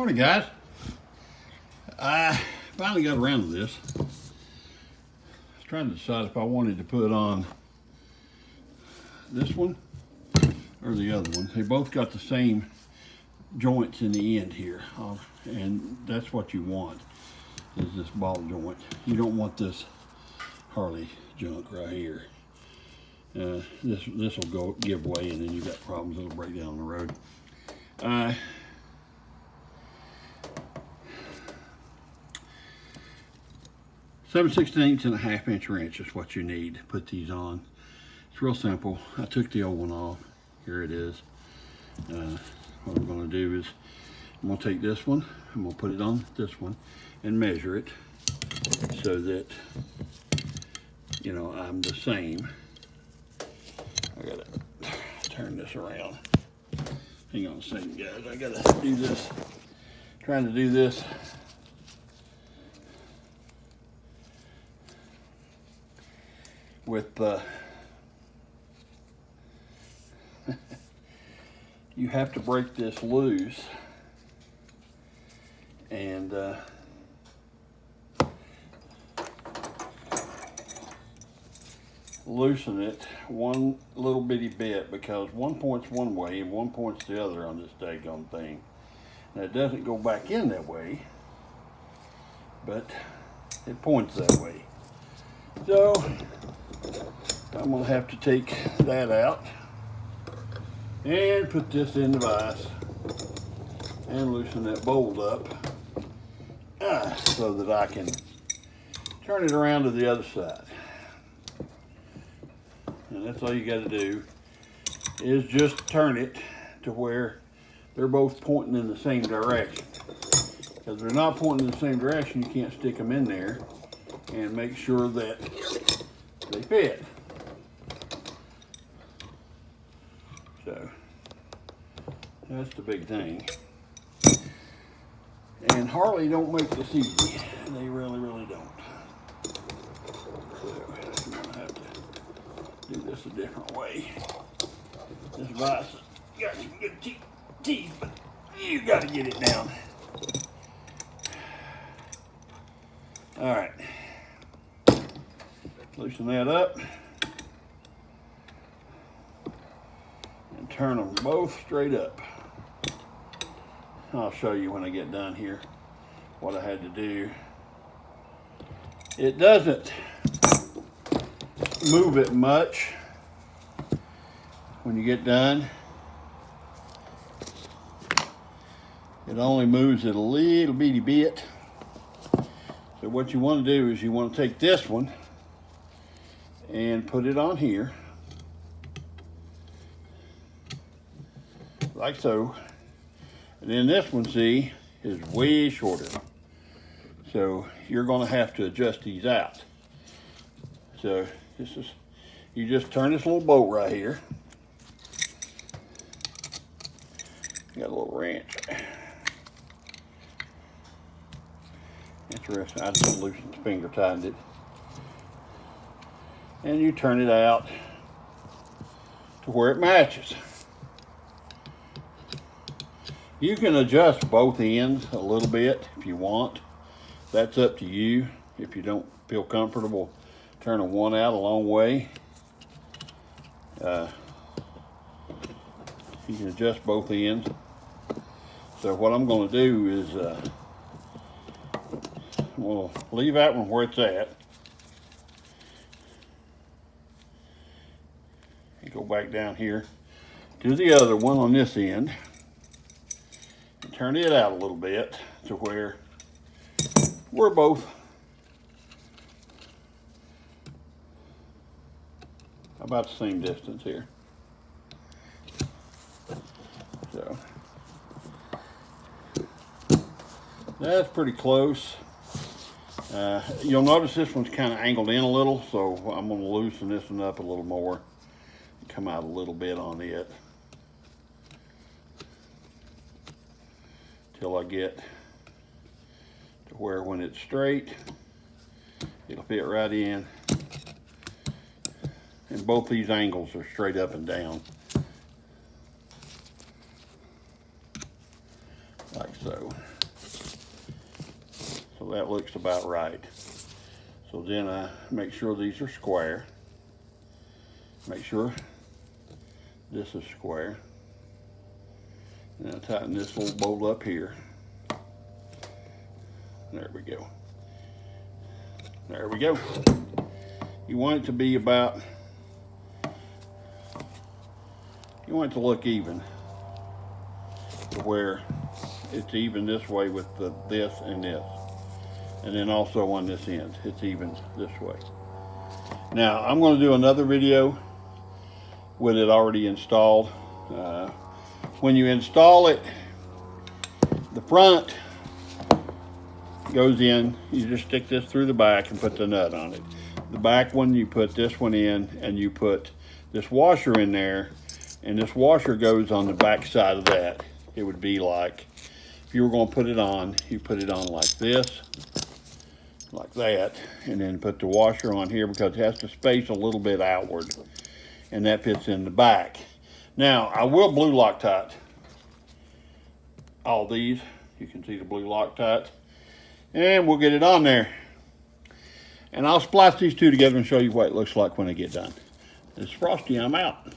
Morning, guys. I finally got around to this. I was trying to decide if I wanted to put on this one or the other one. They both got the same joints in the end here, and that's what you want, is this ball joint. You don't want this Harley junk right here. This will give way, and then you got problems. It'll break down the road. 7/16 and a half inch wrench is what you need to put these on. It's real simple. I took the old one off. Here it is. What I'm going to do is I'm going to take this one, I'm going to put it on this one and measure it so that, you know, I'm the same. I gotta turn this around. Hang on a second, guys. I gotta do this. Trying to do this with you have to break this loose and loosen it one little bitty bit, because one point's one way and one point's the other on this daggone thing. Now it doesn't go back in that way, but it points that way. So I'm going to have to take that out and put this in the vise and loosen that bolt up so that I can turn it around to the other side. And that's all you got to do, is just turn it to where they're both pointing in the same direction. Because if they're not pointing in the same direction, you can't stick them in there and make sure that they fit. So that's the big thing. And Harley don't make this easy. They really don't. So I'm gonna have to do this a different way. This vise got some good teeth, but you got to get it down. All right. Loosen that up and turn them both straight up. I'll show you when I get done here what I had to do. It doesn't move it much when you get done. It only moves it a little bitty bit. So what you want to do is you want to take this one and put it on here, like so. And then this one, see, is way shorter. So you're going to have to adjust these out. So this is, you just turn this little bolt right here. Got a little wrench. Interesting. I just loosened the finger, tightened it. And you turn it out to where it matches. You can adjust both ends a little bit if you want. That's up to you. If you don't feel comfortable turning one out a long way, you can adjust both ends. So what I'm going to do is we'll leave that one where it's at. And go back down here to the other one on this end. And turn it out a little bit to where we're both about the same distance here. So that's pretty close. You'll notice this one's kind of angled in a little, so I'm going to loosen this one up a little more and come out a little bit on it till I get to where when it's straight, it'll fit right in. And both these angles are straight up and down. like so. So that looks about right. So then I make sure these are square. Make sure this is square. And I tighten this little bolt up here. There we go. There we go. You want it to be about, you want it to look even, to where it's even this way with this and this. And then also on this end, it's even this way. Now, I'm going to do another video with it already installed. When you install it, the front goes in. You just stick this through the back and put the nut on it. The back one, you put this one in, and you put this washer in there, and this washer goes on the back side of that. It would be like, if you were going to put it on, you put it on like this, like that, and then put the washer on here because it has to space a little bit outward, and that fits in the back. Now, I will blue Loctite all these. You can see the blue Loctite, and we'll get it on there. And I'll splice these two together and show you what it looks like when I get done. It's Frosty, I'm out.